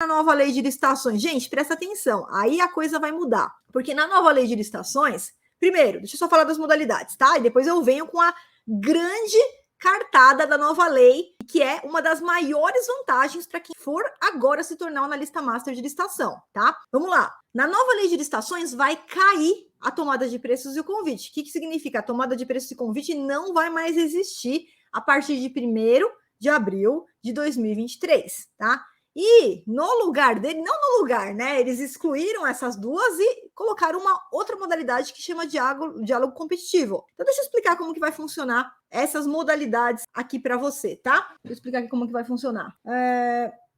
na nova lei de licitações? Gente, presta atenção, aí a coisa vai mudar. Porque na nova lei de licitações, primeiro, deixa eu só falar das modalidades, tá? E depois eu venho com a grande cartada da nova lei, que é uma das maiores vantagens para quem for agora se tornar um analista master de licitação, tá? Vamos lá. Na nova lei de licitações vai cair a tomada de preços e o convite. O que significa? A tomada de preços e convite não vai mais existir a partir de 1º de abril de 2023, tá? E no lugar dele, não no lugar, né? Eles excluíram essas duas e colocaram uma outra modalidade que chama diálogo competitivo. Então, deixa eu explicar como que vai funcionar essas modalidades aqui para você, tá? Vou explicar aqui como que vai funcionar.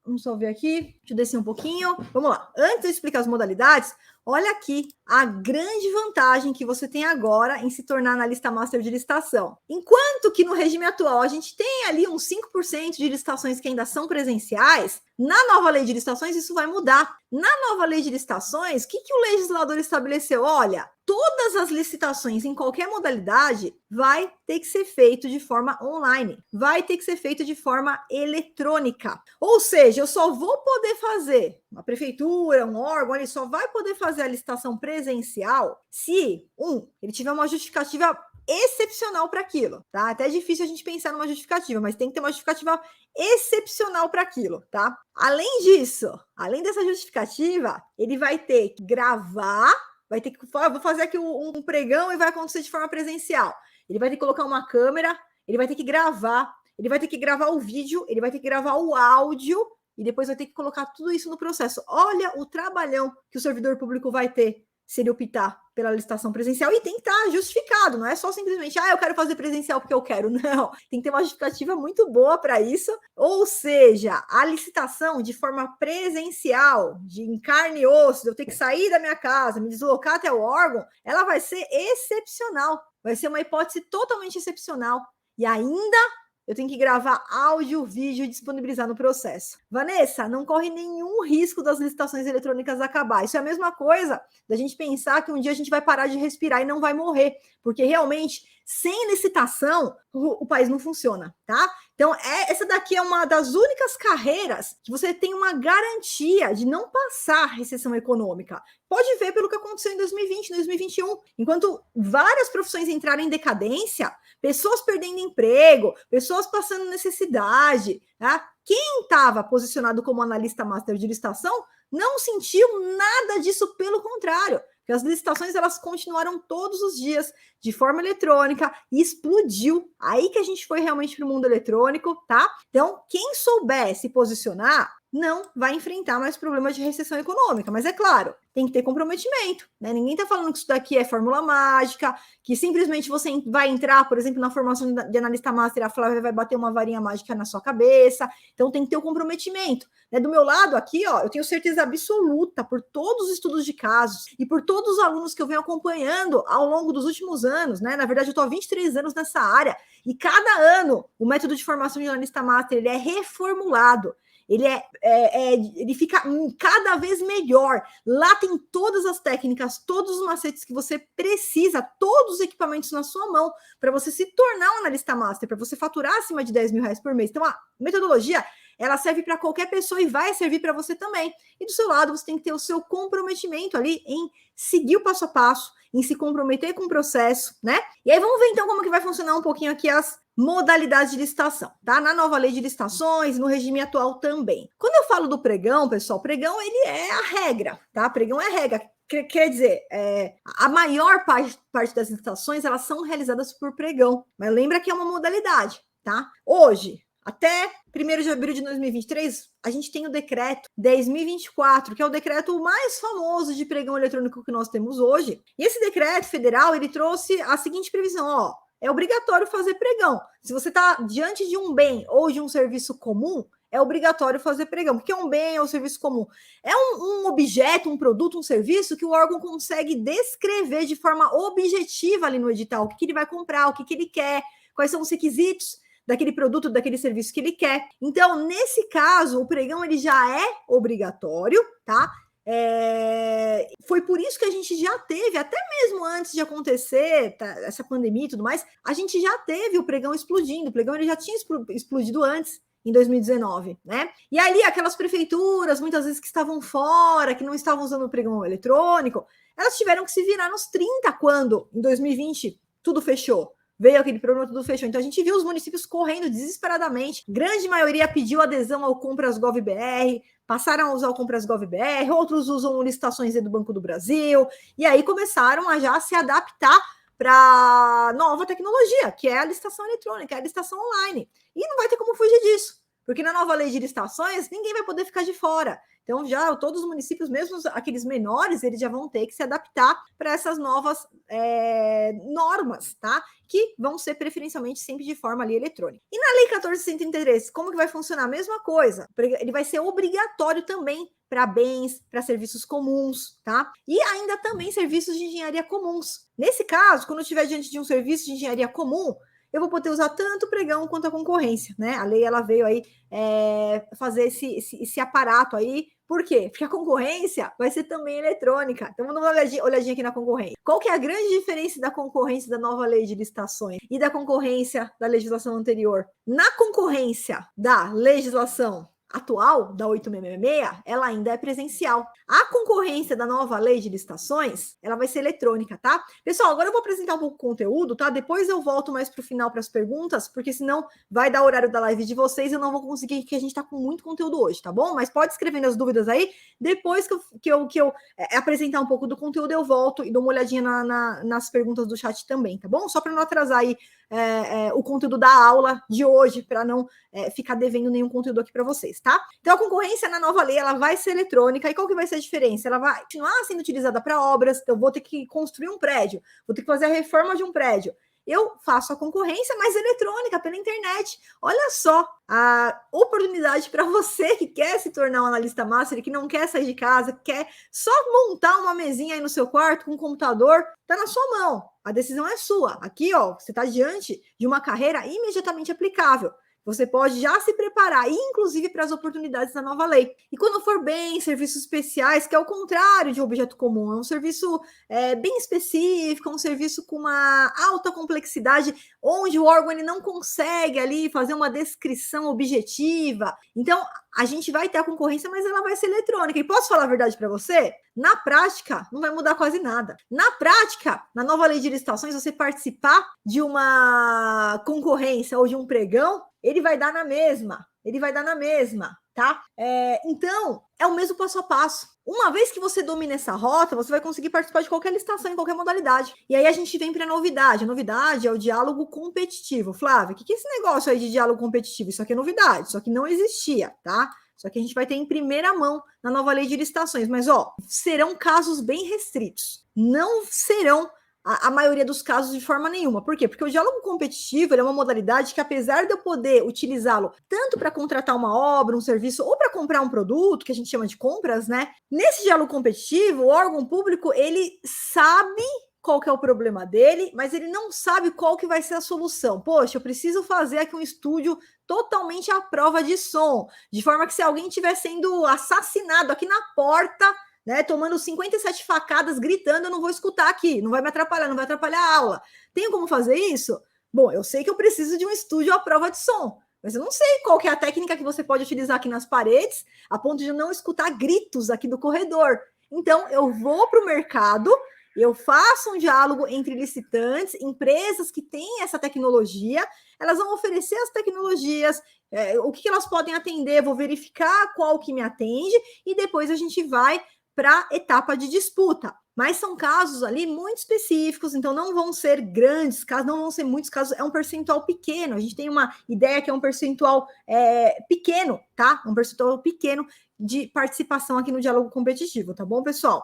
Vamos só ver aqui, deixa eu descer um pouquinho. Vamos lá. Antes de eu explicar as modalidades, olha aqui a grande vantagem que você tem agora em se tornar analista master de licitação. Enquanto que no regime atual a gente tem ali uns 5% de licitações que ainda são presenciais, na nova lei de licitações isso vai mudar. Na nova lei de licitações, o que o legislador estabeleceu? Olha, todas as licitações em qualquer modalidade vai ter que ser feito de forma online, vai ter que ser feito de forma eletrônica. Ou seja, eu só vou poder fazer, uma prefeitura, um órgão, ele só vai poder fazer a licitação presencial se, ele tiver uma justificativa excepcional para aquilo, tá? Até é difícil a gente pensar numa justificativa, mas tem que ter uma justificativa excepcional para aquilo, tá? Além disso, além dessa justificativa, ele vai ter que gravar, vai ter que vou fazer aqui um pregão e vai acontecer de forma presencial. Ele vai ter que colocar uma câmera, ele vai ter que gravar, ele vai ter que gravar o vídeo, ele vai ter que gravar o áudio e depois vai ter que colocar tudo isso no processo. Olha o trabalhão que o servidor público vai ter se ele optar pela licitação presencial, e tem que estar justificado, não é só simplesmente, eu quero fazer presencial porque eu quero, não, tem que ter uma justificativa muito boa para isso, ou seja, a licitação de forma presencial, em carne e osso, eu ter que sair da minha casa, me deslocar até o órgão, ela vai ser excepcional, vai ser uma hipótese totalmente excepcional, e ainda eu tenho que gravar áudio, vídeo e disponibilizar no processo. Vanessa, não corre nenhum risco das licitações eletrônicas acabar. Isso é a mesma coisa da gente pensar que um dia a gente vai parar de respirar e não vai morrer, porque realmente, sem licitação, o país não funciona, tá? Então, essa daqui é uma das únicas carreiras que você tem uma garantia de não passar recessão econômica. Pode ver pelo que aconteceu em 2020, 2021. Enquanto várias profissões entraram em decadência, pessoas perdendo emprego, pessoas passando necessidade, tá? Quem estava posicionado como analista master de licitação não sentiu nada disso, pelo contrário. Porque as licitações elas continuaram todos os dias de forma eletrônica e explodiu. Aí que a gente foi realmente para o mundo eletrônico, tá? Então, quem souber se posicionar não vai enfrentar mais problemas de recessão econômica. Mas é claro, tem que ter comprometimento, né? Ninguém está falando que isso daqui é fórmula mágica, que simplesmente você vai entrar, por exemplo, na formação de analista master, a Flávia vai bater uma varinha mágica na sua cabeça. Então tem que ter o comprometimento. Né? Do meu lado aqui, ó, eu tenho certeza absoluta, por todos os estudos de casos e por todos os alunos que eu venho acompanhando ao longo dos últimos anos, né? Na verdade, eu estou há 23 anos nessa área, e cada ano o método de formação de analista master ele é reformulado. Ele fica cada vez melhor. Lá tem todas as técnicas, todos os macetes que você precisa, todos os equipamentos na sua mão para você se tornar um analista master, para você faturar acima de R$10.000 por mês. Então, a metodologia, ela serve para qualquer pessoa e vai servir para você também. E do seu lado, você tem que ter o seu comprometimento ali em seguir o passo a passo, em se comprometer com o processo, né? E aí vamos ver então como que vai funcionar um pouquinho aqui as modalidades de licitação, tá? Na nova lei de licitações, no regime atual também. Quando eu falo do pregão, pessoal, pregão ele é a regra, tá? Pregão é a regra. Quer dizer, a maior parte das licitações, elas são realizadas por pregão, mas lembra que é uma modalidade, tá? Hoje, até 1º de abril de 2023, a gente tem o decreto 10.024, que é o decreto mais famoso de pregão eletrônico que nós temos hoje. E esse decreto federal, ele trouxe a seguinte previsão, ó, é obrigatório fazer pregão. Se você está diante de um bem ou de um serviço comum, é obrigatório fazer pregão. Porque é um bem ou um serviço comum? É um objeto, um produto, um serviço que o órgão consegue descrever de forma objetiva ali no edital. O que ele vai comprar, o que ele quer, quais são os requisitos daquele produto, daquele serviço que ele quer. Então, nesse caso, o pregão ele já é obrigatório, tá? Foi por isso que a gente já teve, até mesmo antes de acontecer essa pandemia e tudo mais, a gente já teve o pregão explodindo. O pregão ele já tinha explodido antes. em 2019, né? E ali aquelas prefeituras, muitas vezes que estavam fora, que não estavam usando o pregão eletrônico, elas tiveram que se virar nos 30 quando, em 2020, tudo fechou. Veio aquele problema, tudo fechou. Então a gente viu os municípios correndo desesperadamente. Grande maioria pediu adesão ao Compras Gov BR, passaram a usar o Compras Gov BR, outros usam licitações do Banco do Brasil, e aí começaram a já se adaptar para nova tecnologia, que é a licitação eletrônica, é a licitação online. E não vai ter como fugir disso, porque na nova lei de licitações, ninguém vai poder ficar de fora. Então, já todos os municípios, mesmo aqueles menores, eles já vão ter que se adaptar para essas novas normas, tá? Que vão ser preferencialmente sempre de forma ali eletrônica. E na Lei 14.133, como que vai funcionar? A mesma coisa. Ele vai ser obrigatório também para bens, para serviços comuns, tá? E ainda também serviços de engenharia comuns. Nesse caso, quando eu estiver diante de um serviço de engenharia comum, eu vou poder usar tanto o pregão quanto a concorrência, né? A lei, ela veio aí fazer esse aparato aí. Por quê? Porque a concorrência vai ser também eletrônica. Então, vamos dar uma olhadinha aqui na concorrência. Qual que é a grande diferença da concorrência da nova lei de licitações e da concorrência da legislação anterior? Na concorrência da legislação atual, da 8666, ela ainda é presencial. A concorrência da nova lei de licitações, ela vai ser eletrônica, tá? Pessoal, agora eu vou apresentar um pouco o conteúdo, tá? Depois eu volto mais para o final para as perguntas, porque senão vai dar o horário da live de vocês e eu não vou conseguir, que a gente tá com muito conteúdo hoje, tá bom? Mas pode escrever as dúvidas aí, depois que eu apresentar um pouco do conteúdo, eu volto e dou uma olhadinha nas perguntas do chat também, tá bom? Só para não atrasar aí o conteúdo da aula de hoje, para não ficar devendo nenhum conteúdo aqui para vocês, tá? Então, a concorrência na nova lei, ela vai ser eletrônica. E qual que vai ser a diferença? Ela vai continuar sendo utilizada para obras. Então, eu vou ter que construir um prédio, vou ter que fazer a reforma de um prédio. Eu faço a concorrência, mas eletrônica, pela internet. Olha só a oportunidade para você que quer se tornar um analista master, que não quer sair de casa, que quer só montar uma mesinha aí no seu quarto com um computador, tá na sua mão. A decisão é sua. Aqui, ó, você está diante de uma carreira imediatamente aplicável. Você pode já se preparar, inclusive para as oportunidades da nova lei. E quando for bem, serviços especiais, que é o contrário de objeto comum, é um serviço bem específico, um serviço com uma alta complexidade, onde o órgão ele não consegue ali fazer uma descrição objetiva. Então, a gente vai ter a concorrência, mas ela vai ser eletrônica. E posso falar a verdade para você? Na prática, não vai mudar quase nada. Na prática, na nova lei de licitações, você participar de uma concorrência ou de um pregão, ele vai dar na mesma. Tá? Então, é o mesmo passo a passo. Uma vez que você domina essa rota, você vai conseguir participar de qualquer licitação, em qualquer modalidade. E aí a gente vem para a novidade. A novidade é o diálogo competitivo. Flávia, o que é esse negócio aí de diálogo competitivo? Isso aqui é novidade, isso aqui não existia, tá? Só que a gente vai ter em primeira mão na nova lei de licitações. Mas, ó, serão casos bem restritos. Não serão a maioria dos casos de forma nenhuma. Por quê? Porque o diálogo competitivo é uma modalidade que, apesar de eu poder utilizá-lo tanto para contratar uma obra, um serviço, ou para comprar um produto, que a gente chama de compras, né? Nesse diálogo competitivo, o órgão público, ele sabe qual que é o problema dele, mas ele não sabe qual que vai ser a solução. Poxa, eu preciso fazer aqui um estúdio totalmente à prova de som, de forma que se alguém estiver sendo assassinado aqui na porta, né, tomando 57 facadas, gritando, eu não vou escutar aqui, não vai me atrapalhar, não vai atrapalhar a aula. Tenho como fazer isso? Bom, eu sei que eu preciso de um estúdio à prova de som, mas eu não sei qual que é a técnica que você pode utilizar aqui nas paredes, a ponto de não escutar gritos aqui do corredor. Então, eu vou para o mercado, eu faço um diálogo entre licitantes, empresas que têm essa tecnologia, elas vão oferecer as tecnologias, o que elas podem atender, vou verificar qual que me atende, e depois a gente vai para a etapa de disputa. Mas são casos ali muito específicos, então não vão ser grandes casos, não vão ser muitos casos, é um percentual pequeno. A gente tem uma ideia que é um percentual pequeno, tá? Um percentual pequeno de participação aqui no diálogo competitivo, tá bom, pessoal?